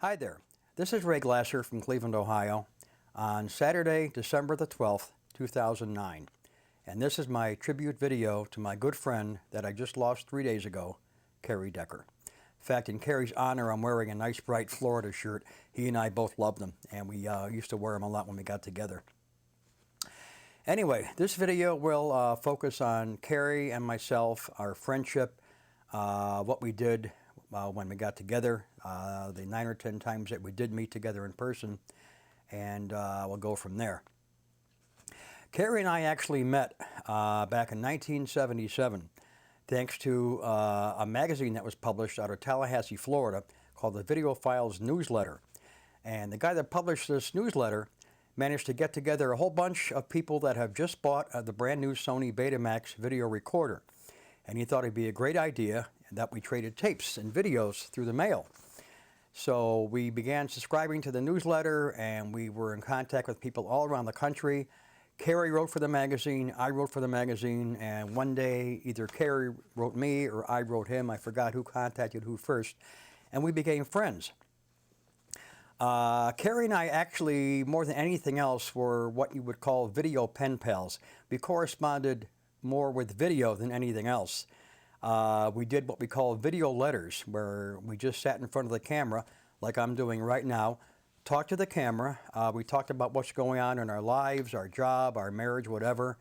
Hi there, this is Ray Glasser from Cleveland, Ohio, on Saturday, December the 12th, 2009. And this is my tribute video to my good friend that I just lost 3 days ago, Kerry Decker. In fact, in Kerry's honor, I'm wearing a nice bright Florida shirt. He and I both loved them, and we used to wear them a lot when we got together. Anyway, this video will focus on Kerry and myself, our friendship, what we did when we got together, the 9 or 10 times that we did meet together in person, and we'll go from there. Kerry and I actually met back in 1977 thanks to a magazine that was published out of Tallahassee, Florida called the Video Files Newsletter. And the guy that published this newsletter managed to get together a whole bunch of people that have just bought the brand new Sony Betamax video recorder. And he thought it'd be a great idea that we traded tapes and videos through the mail. So we began subscribing to the newsletter, and we were in contact with people all around the country. Kerry wrote for the magazine, I wrote for the magazine, and one day either Kerry wrote me or I wrote him. I forgot who contacted who first, and we became friends. Kerry and I actually, more than anything else, were what you would call video pen pals. We corresponded more with video than anything else. We did what we call video letters, where we just sat in front of the camera, like I'm doing right now, talked to the camera. We talked about what's going on in our lives, our job, our marriage, whatever.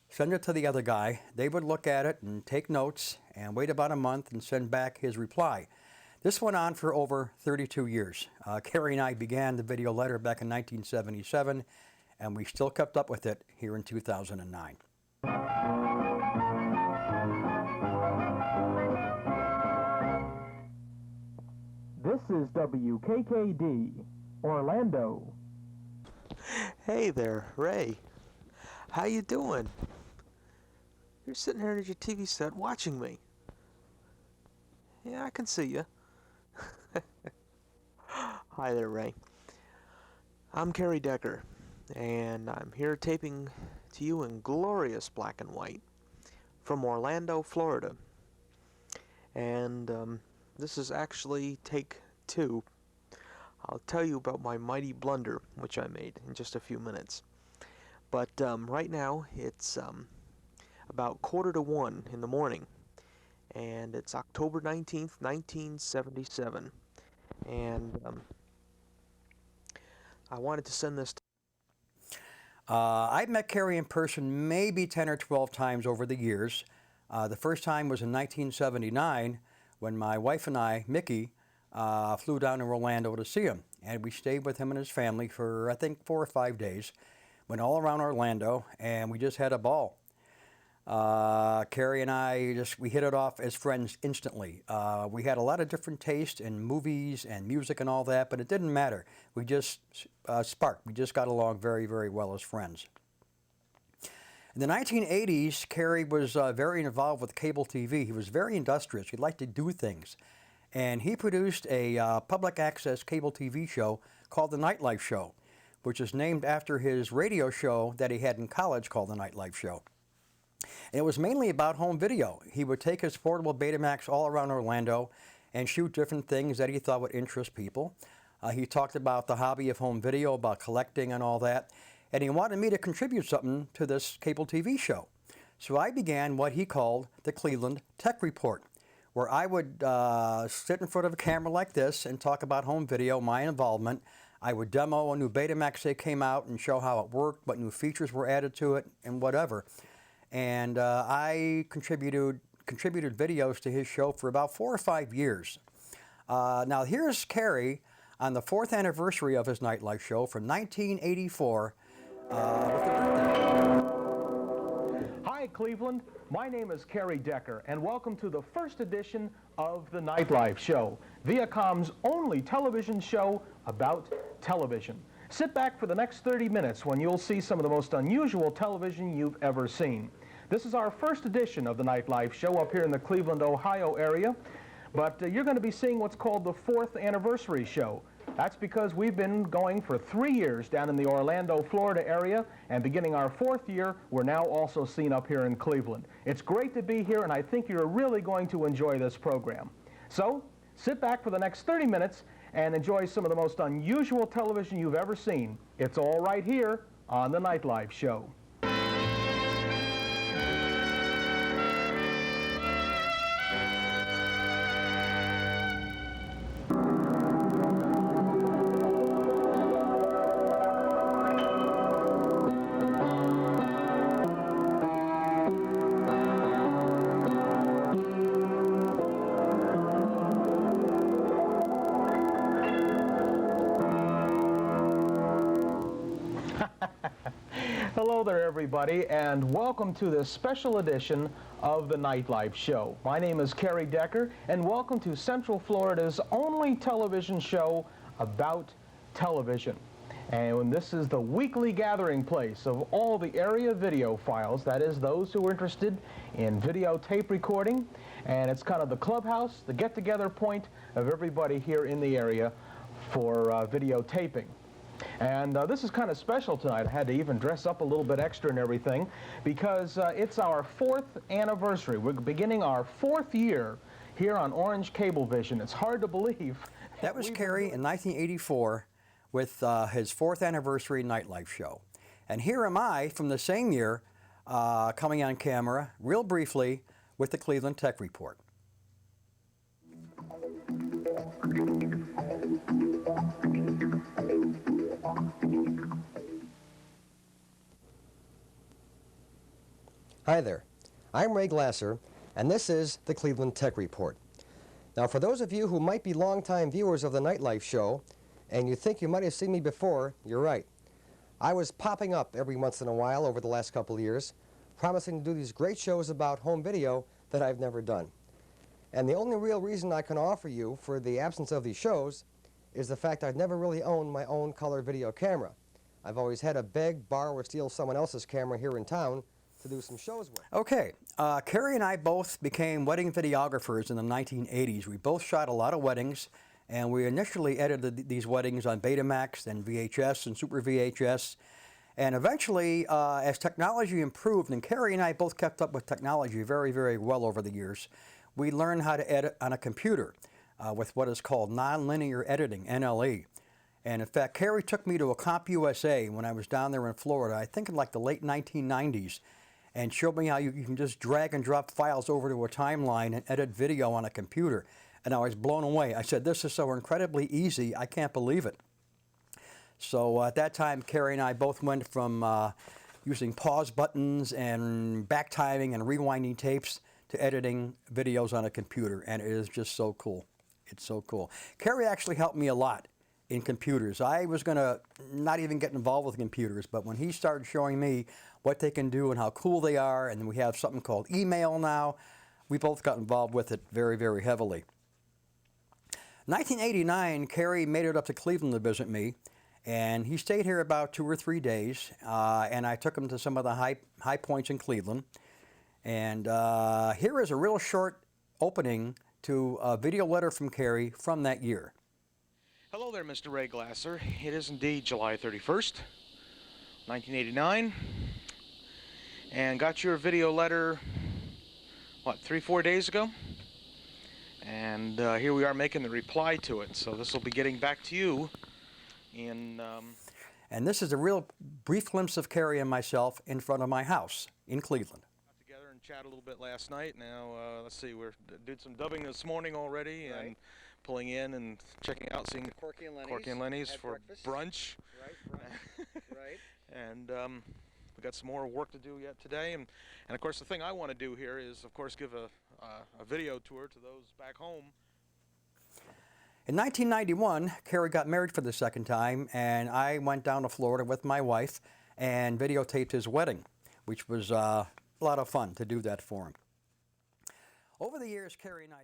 Send it to the other guy. They would look at it and take notes and wait about a month and send back his reply. This went on for over 32 years. Kerry and I began the video letter back in 1977, and we still kept up with it here in 2009. This is WKKD, Orlando. Hey there, Ray. How you doing? You're sitting here at your TV set watching me. Yeah, I can see you. Hi there, Ray. I'm Kerry Decker, and I'm here taping to you in glorious black and white from Orlando, Florida. And this is actually take 2. I'll tell you about my mighty blunder, which I made in just a few minutes. But right now, it's about 1:45 in the morning, and it's October 19th, 1977. And I wanted to send this. I've met Kerry in person maybe 10 or 12 times over the years. The first time was in 1979 when my wife and I, Mickey, flew down to Orlando to see him. And we stayed with him and his family for, I think, 4 or 5 days. Went all around Orlando, and we just had a ball. Kerry and I, we hit it off as friends instantly. We had a lot of different tastes in movies and music and all that, but it didn't matter. We just sparked. We just got along very, very well as friends. In the 1980s, Kerry was very involved with cable TV. He was very industrious. He liked to do things. And he produced a public access cable TV show called The Nightlife Show, which is named after his radio show that he had in college called The Nightlife Show. And it was mainly about home video. He would take his portable Betamax all around Orlando and shoot different things that he thought would interest people. He talked about the hobby of home video, about collecting and all that. And he wanted me to contribute something to this cable TV show. So I began what he called the Cleveland Tech Report, where I would sit in front of a camera like this and talk about home video, my involvement. I would demo a new Betamax that came out and show how it worked, what new features were added to it, and whatever. And I contributed videos to his show for about 4 or 5 years. Now here's Kerry on the 4th anniversary of his Nightlife Show from 1984. Hi, Cleveland. My name is Kerry Decker, and welcome to the first edition of The Nightlife Show, Viacom's only television show about television. Sit back for the next 30 minutes when you'll see some of the most unusual television you've ever seen. This is our first edition of The Nightlife Show up here in the Cleveland, Ohio area, but you're going to be seeing what's called the 4th anniversary show. That's because we've been going for 3 years down in the Orlando, Florida area, and beginning our 4th year, we're now also seen up here in Cleveland. It's great to be here, and I think you're really going to enjoy this program. So, sit back for the next 30 minutes and enjoy some of the most unusual television you've ever seen. It's all right here on The Nightlife Show. Hello there, everybody, and welcome to this special edition of The Nightlife Show. My name is Kerry Decker, and welcome to Central Florida's only television show about television. And this is the weekly gathering place of all the area video files, that is, those who are interested in videotape recording. And it's kind of the clubhouse, the get-together point of everybody here in the area for videotaping. And this is kind of special tonight. I had to even dress up a little bit extra and everything because it's our 4th anniversary. We're beginning our 4th year here on Orange Cablevision. It's hard to believe. That was Kerry in 1984 with his 4th anniversary nightlife show. And here am I from the same year coming on camera real briefly with the Cleveland Tech Report. Hi there, I'm Ray Glasser, and this is the Cleveland Tech Report. Now, for those of you who might be longtime viewers of the Nightlife Show, and you think you might have seen me before, you're right. I was popping up every once in a while over the last couple of years, promising to do these great shows about home video that I've never done. And the only real reason I can offer you for the absence of these shows is the fact I've never really owned my own color video camera. I've always had to beg, borrow, or steal someone else's camera here in town to do some shows with. Okay, Kerry and I both became wedding videographers in the 1980s. We both shot a lot of weddings, and we initially edited these weddings on Betamax, then VHS and Super VHS. And eventually, as technology improved, and Kerry and I both kept up with technology very, very well over the years, we learned how to edit on a computer with what is called nonlinear editing, NLE. And in fact, Kerry took me to a CompUSA when I was down there in Florida, I think in like the late 1990s, and showed me how you can just drag and drop files over to a timeline and edit video on a computer. And I was blown away. I said, this is so incredibly easy, I can't believe it. So at that time, Kerry and I both went from using pause buttons and back timing and rewinding tapes to editing videos on a computer, and it is just so cool. It's so cool. Kerry actually helped me a lot in computers. I was going to not even get involved with computers, but when he started showing me what they can do and how cool they are, and we have something called email now, we both got involved with it very, very heavily. 1989, Kerry made it up to Cleveland to visit me, and he stayed here about 2 or 3 days, and I took him to some of the high points in Cleveland. And here is a real short opening to a video letter from Kerry from that year. Hello there, Mr. Ray Glasser. It is indeed July 31st, 1989. And got your video letter, what, 3-4 days ago? And here we are making the reply to it. So this will be getting back to you in... And this is a real brief glimpse of Kerry and myself in front of my house in Cleveland. Got together and chat a little bit last night. Now, let's see, we did some dubbing this morning already. Right. And pulling in and checking out, seeing Corky and Lenny's for breakfast. Brunch. Right. Right. And we got some more work to do yet today. And of course, the thing I want to do here is, of course, give a video tour to those back home. In 1991, Kerry got married for the second time, and I went down to Florida with my wife and videotaped his wedding, which was a lot of fun to do that for him. Over the years, Kerry and I...